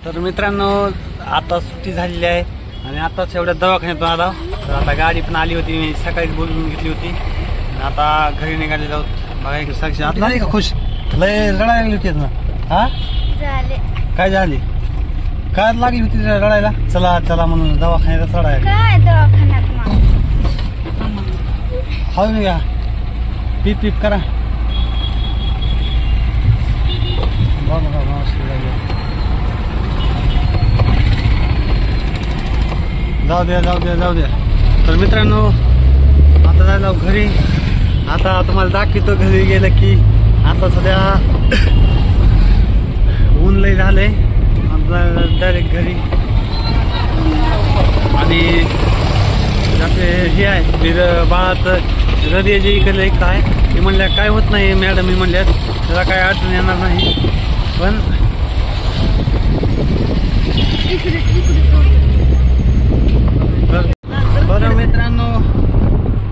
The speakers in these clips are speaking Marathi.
तर मित्रांनो आता सुट्टी झालेली आहे आणि आताच एवढ्या दवाखान्यातून आला. तर आता गाडी पण आली होती, मी सकाळी बोलून घेतली होती. आता घरी निघालेलो आहोत. बघा इकडे साक्षी आता नाही का खुश लय रडायला लागली होती ना. हा काय झाली काय लागली होती रडायला? चला चला म्हणून दवाखान्यात रडायला. काय दवाखान्यात हो का पीप पीप करा. जाऊ द्या जाऊ द्या जाऊ द्या. तर मित्रांनो आता जायला घरी. आता तुम्हाला दाखवतो घरी गेलं की आता सध्या ऊन लय झालंय. डायरेक्ट घरी आणि हे आहे बाळाचं हृदय जे इकडे काय ते म्हणल्या काय होत नाही मॅडम. मी म्हणल्यात त्याला काय अडचण येणार नाही. पण बरं मित्रांनो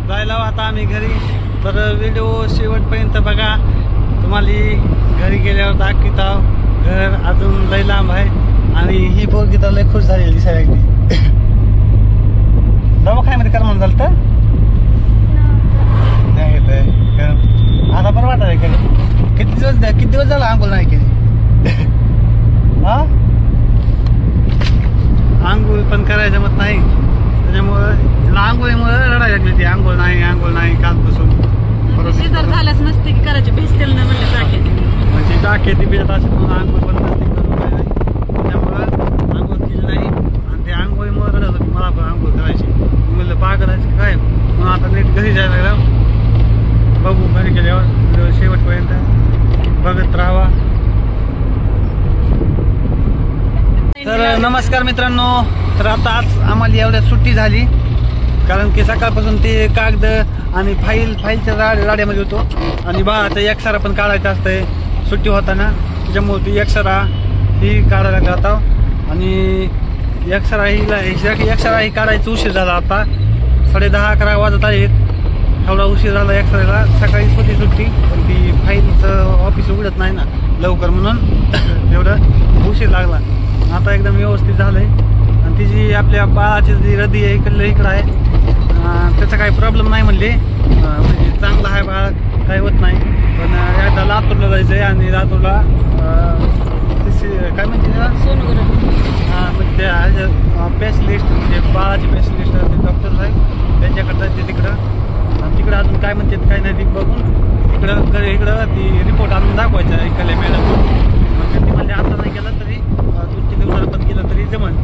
जायला आता आम्ही घरी. तर व्हिडिओ शेवटपर्यंत बघा. तुम्हाला घरी गेल्यावर दाखवत आहोत. घर अजून लय लांब आहे आणि ही पोरगी तर लय खुश झाली दिसायला अगदी. दवाखान्यामध्ये कर म्हणून झालं तर नाही येत आहे. आता बरं वाटत आहे का? किती दिवस झाला आंघोळ नाही केली? हा आंघोळ पण करायचं मत नाही त्याच्यामुळं आंघोळीमुळे रडायला लागली ती. आंघोळ नाही कालपासून शेजार झाल्यास नसते की करायची भेसतेल नाही म्हणलं टाके म्हणजे टाके ती भिजत असेल म्हणून आंघोळ पण नसते करून नाही. त्याच्यामुळं आंघोळ केली नाही आणि ते आंघोळीमुळे रडत होती. मला पण आंघोळ करायची. म्हणलं पागलायचं काय म्हणून आता नीट घरी जायला लागलं. बघू घरी गेल्यावर शेवटपर्यंत बघत राहावा. तर नमस्कार मित्रांनो. तर आता आज आम्हाला एवढ्या सुट्टी झाली कारण की सकाळपासून ते कागद आणि फाईलच्या राड्यामध्ये होतो आणि बाळाचा एक्सरा पण काढायचा असतंय सुट्टी होताना. त्याच्यामुळे ती एक्सरा ही काढायला लागला होता आणि एक्सरा ही काढायचा उशीर झाला. आता 10:30-11 वाजत आहेत. एवढा उशीर झाला एक्सराला. सकाळीच होती सुट्टी पण ती फाईलचं ऑफिस उघडत नाही ना लवकर म्हणून एवढं उशीर लागला. आता एकदम व्यवस्थित झालंय आणि तिची आपल्या बाळाची जी हृदय आहे इकडं आहे त्याचा काही प्रॉब्लेम नाही म्हणले. म्हणजे चांगला आहे बाळ काही होत नाही. पण एकदा लातूरला जायचं आहे आणि लातूरला काय म्हणते म्हणजे त्या स्पेशलिस्ट म्हणजे बाळाचे स्पेशलिस्ट डॉक्टर आहे त्यांच्याकडे जायचे तिकडं. आणि तिकडं अजून काय म्हणतात काय नाही ती बघून इकडं ती रिपोर्ट आणून दाखवायचा इकडल्या मॅडम. ती म्हणजे आता नाही गेलं तरी 2-3 दिवसाला पण गेलं तरी जमन.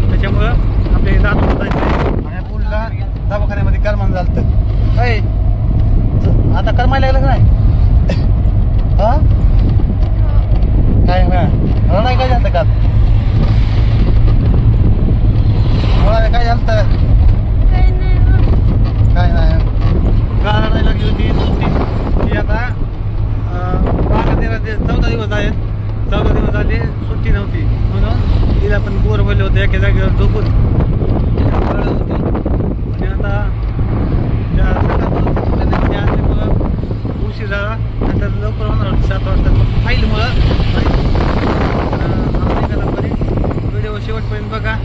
त्याच्यामुळं आपल्या लातूरला जायचं आहे आणि पुढला दवाखान्यामध्ये करमान झालं तर आता करमायला लागलं का नाही? हा काय रडाय काय झालं का? रडाय काय झालं तर काय नाही का रडायला लागली होती सुट्टी. ती आता 14 दिवस आहेत. 14 दिवस झाले सुट्टी नव्हती म्हणून तिला पण बोर भरले होते एका जागेवर झोपून रडत होती. आणि आता त्या उशीर झाला नंतर लवकर होणार होती 7 वाजता. मग फाईलमुळं व्हिडिओ शेवटपर्यंत बघा.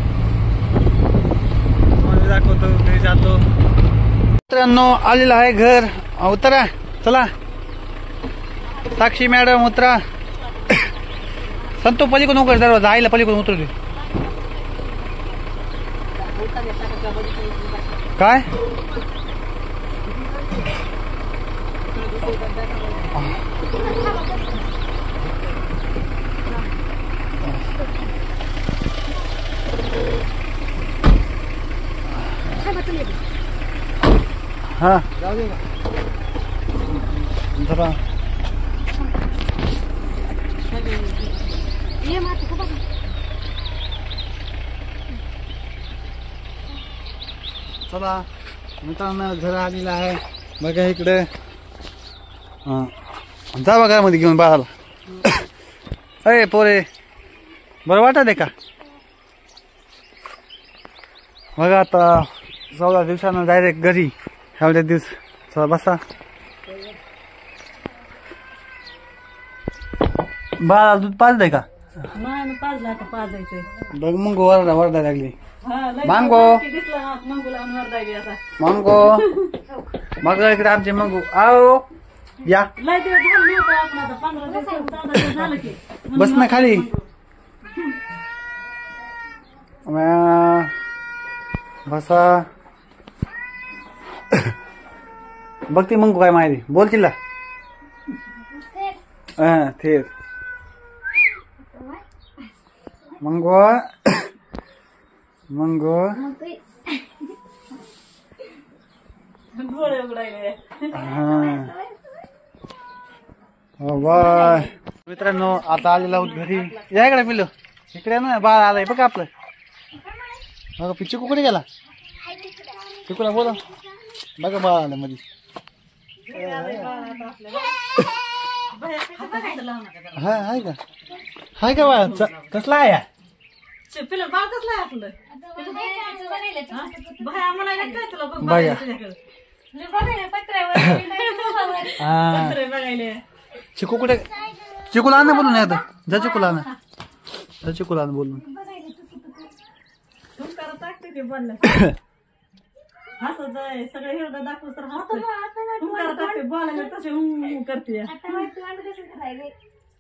तुम्हाला दाखवतो घरी जातो. मित्रांनो आलेलं आहे घर. उतरा चला साक्षी मॅडम उतरा. संतो पलीकडून उघड दरवाजा. आईला पलीकडून उतरू दे. काय हा जरा चला मित्रांनो घर आलेलं आहे बघा इकडे. जा बघा मध्ये घेऊन बाळाला. अरे पोरे बरं वाटत आहे का? बघा आता 14 दिवसानं डायरेक्ट घरी. एवढ्या दिवस चला बसा. बाळाला दूध पाजलंय का? नाही पाजला आता पाजायचंय. बघ मग वरडा वरडा लागली. हा, लय मांगो. बारकी दिसला ना, मांगो लावून वरडायली आता. मंगो मग इकडे आमचे मंगू आओ या लय दिवस झाले नव्हतं आपण आता 15 दिवस 14 दिवस झालं की. बस ना खाली. बसा बघ ती मंगू काय माहिती बोल तिला. थेट मंगो मंगो डोळे उघडायले. बाय मित्रांनो आता आलेलो आहोत घरी. या इकडे पिलो इकडे ना बाळ आलाय बघ आपलं. बघा चिकू कुठे गेला. चिकूला बोला बघा बाळ आलं मध्ये. हा हाय का हाय का बाळ कसला आहे. पिलं बाळ कसलं आहे आपलं. बाया म्हणायला काय तुला बघ बाया. तुझ्याकडे हा पत्रे बघायले. चिकू कुठे. चिकूला आण ना बोलून आता जा चिकूला आण जा चिकूला आण बोलून. हुंकारा टाकते ते बोलला. हसत आहे सगळं एवढं दाखवस तर हसतोय. हुंकारा टाकते बोलायला तसे हु करते.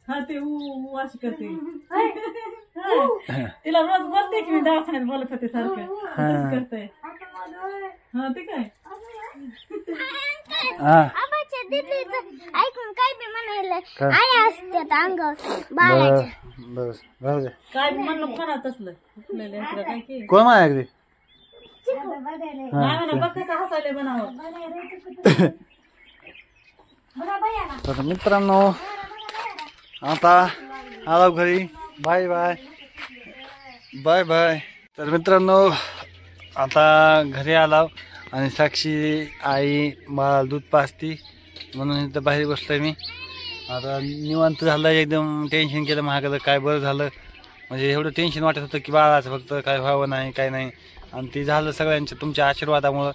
हा ते ऊ अशी करते. तिला रोज बोलते की मी दवाखान्यात बोलत होते सारखं तसंच करते. हा ते काय ऐकून काय बी म्हणायला आया असतात अंगावर बाळाच्या. काय बी म्हणलं म्हणत असलं काय की कोण माझ्याकडे. नाही म्हणा बघ कसं हसायला बनावं. तर मित्रांनो आता आलो घरी. Bye bye bye bye. तर मित्रांनो आता घरी आलो आणि साक्षी आई मला दूध पाजती म्हणून इथं बाहेर बसलोय मी. आता निवांत झालं एकदम. टेन्शन केलं महागाचं काय बरं झालं म्हणजे एवढं टेन्शन वाटत होतं की बाळाचं फक्त काय व्हावं नाही काय नाही. आणि ते झालं सगळ्यांच्या तुमच्या आशीर्वादामुळं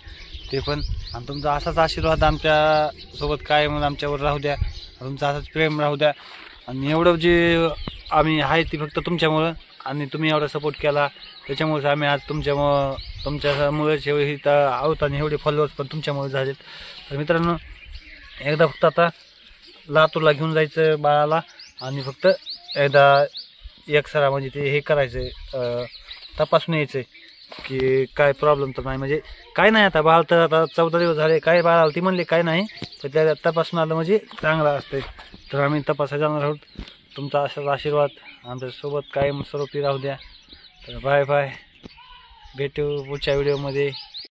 ते पण. आणि तुमचा असाच आशीर्वाद आमच्या सोबत काय म्हणून आमच्यावर राहू द्या. तुमचा असाच प्रेम राहू द्या. आणि एवढं जे आम्ही आहे ती फक्त तुमच्यामुळं. आणि तुम्ही एवढा सपोर्ट केला त्याच्यामुळेच आम्ही आज तुमच्यामुळेच इथं आहोत. आणि एवढे फॉलोअर्स पण तुमच्यामुळे झालेत. तर मित्रांनो एकदा फक्त आता लातूरला घेऊन जायचं बाळाला. आणि फक्त एकदा एक्सरा म्हणजे ते हे करायचं तपासून यायचं की काय प्रॉब्लेम तर नाही. म्हणजे काय नाही आता बाळ तर आता 14 दिवस झाले काय बाळाला ती म्हणले काय नाही पण त्या तपासून आलं म्हणजे चांगलं असतंय. तर आम्ही तपासायला जाणार आहोत. तुमचा असाच आशीर्वाद आमच्यासोबत कायम स्वरूपी राहू द्या. तर बाय बाय भेटू पुढच्या व्हिडिओमध्ये.